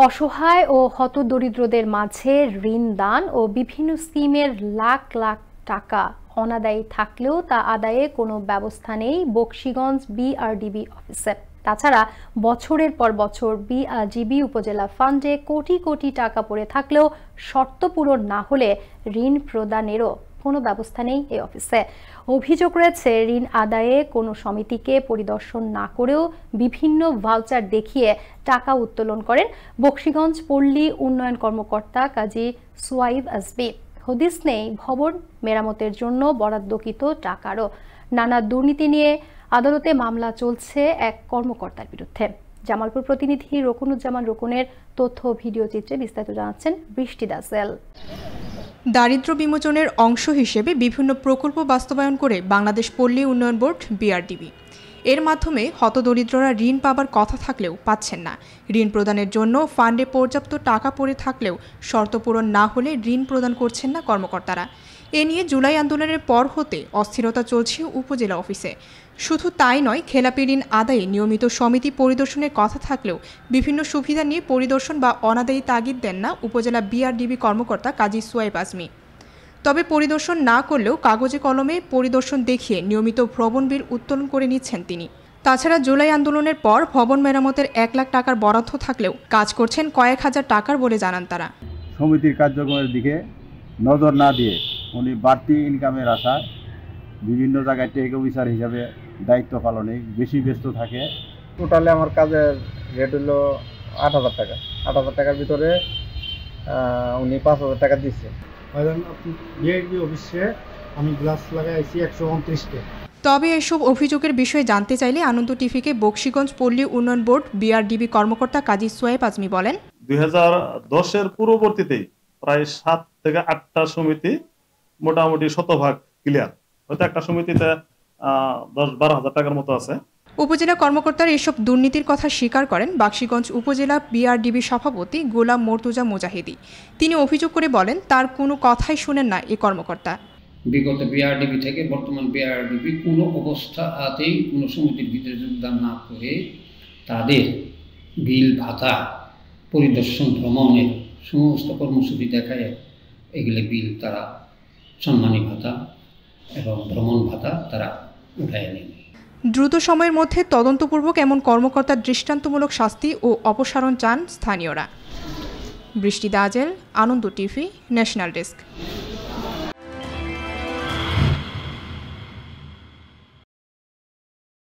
অসহায় ও হতদরিদ্রদের মাঝে ঋণ দান ও বিভিন্ন স্কিমের লাখ লাখ টাকা অনাদায়ী থাকলেও তা আদায়ে কোনো ব্যবস্থা নেই বকশীগঞ্জ বিআরডিবি অফিসে। তাছাড়া বছরের পর বছর বিআরডিবি উপজেলা ফান্ডে কোটি কোটি টাকা পড়ে থাকলেও শর্ত পূরণ না হলে ঋণ প্রদানেরও কোনো ব্যবস্থা নেই এই অফিসে। অভিযোগ রয়েছে ঋণ আদায়ে কোনো সমিতিকে পরিদর্শন না করেও বিভিন্ন ভাউচার দেখিয়ে টাকা উত্তোলন করেন বকশীগঞ্জ পল্লী উন্নয়ন কর্মকর্তা কাজী সোয়াইব আজমি। হদিস নেই ভবন মেরামতের জন্য বরাদ্দকৃত টাকারও। নানা দুর্নীতি নিয়ে আদালতে মামলা চলছে এক কর্মকর্তার বিরুদ্ধে। জামালপুর প্রতিনিধি রকুনুজ্জামান রকুনের তথ্য ভিডিও চিত্রে বিস্তারিত জানাচ্ছেন বৃষ্টি দাসেল। দারিদ্র্য বিমোচনের অংশ হিসেবে বিভিন্ন প্রকল্প বাস্তবায়ন করে বাংলাদেশ পল্লী উন্নয়ন বোর্ড বিআরডিবি এর মাধ্যমে হতদরিদ্ররা ঋণ পাবার কথা থাকলেও পাচ্ছেন না। ঋণ প্রদানের জন্য ফান্ডে পর্যাপ্ত টাকা পড়ে থাকলেও শর্ত পূরণ না হলে ঋণ প্রদান করছেন না কর্মকর্তারা। এ নিয়ে জুলাই আন্দোলনের পর হতে অস্থিরতা চলছে উপজেলা অফিসে। শুধু তাই নয়, খেলাপি ঋণ আদায়ে নিয়মিত সমিতি পরিদর্শনের কথা থাকলেও বিভিন্ন সুবিধা নিয়ে পরিদর্শন বা অনাদায়ী তাগিদ দেন না উপজেলা বিআরডিবি কর্মকর্তা কাজী সোয়াইব আজমি। তবে পরিদর্শন না করলেও কাগজে কলমে পরিদর্শন দেখিয়ে নিয়মিত ভবন বিল উত্তোলন করে নিচ্ছেন তিনি। তাছাড়া জুলাই আন্দোলনের পর ভবন মেরামতের 1 লাখ টাকার বরাদ্দ থাকলেও কাজ করছেন কয়েক হাজার টাকার বলে জানান তারা। সমিতির কার্যক্রমের দিকে নজর না দিয়ে উনি বাড়তি ইনকামের আশায় বিভিন্ন জায়গায় টেক অফিসার হিসাবে দায়িত্ব পালনে বেশি ব্যস্ত থাকে। টোটালে আমার কাজের রেট হলো 8,000 টাকা। 8,000 টাকার ভিতরে উনি 5,000 টাকা দিচ্ছে। বিআরডিবি অফিসে আমি গ্লাস লাগাইছি 129টা। তবে এসব অভিযোগের বিষয়ে জানতে চাইলে আনন্দ টিভিকে বকশীগঞ্জ পল্লী উন্নয়ন বোর্ড বিআরডিবি কর্মকর্তা কাজী সোয়াইব আজমি বলেন, 2010-এর পূর্ববর্তীতে প্রায় 7 থেকে 8টা সমিতি মোটামুটি শতভাগ ক্লিয়ার। হয়তো একটা সমিতিতে 10-12 হাজার টাকার মতো আছে। উপজেলা কর্মকর্তারা এসব দুর্নীতির কথা স্বীকার করেন বকশীগঞ্জ উপজেলা বিআরডিবি সভাপতি গোলাম মর্তুজা মুজাহিদি। তিনি অভিযোগ করে বলেন, তার কোনো কথাই শুনেন না এই কর্মকর্তা। বিগত বিআরডিবি থেকে বর্তমান বিআরডিবি কোনো অবস্থাতেই কোনো সমিতির ভিতরে যোগদান না করে তাদের বিল ভাতা পরিদর্শন ভ্রমণের সমস্ত কর্মসূচি দেখায় এগুলো বিল তারা সম্মানী ভাতা এবং ভ্রমণ ভাতা তারা উঠায় নেন। দ্রুত সময়ের মধ্যে তদন্তপূর্বক এমন কর্মকর্তার দৃষ্টান্তমূলক শাস্তি ও অপসারণ চান স্থানীয়রা। বৃষ্টি দাজেল, আনন্দ টিভি, ন্যাশনাল ডেস্ক।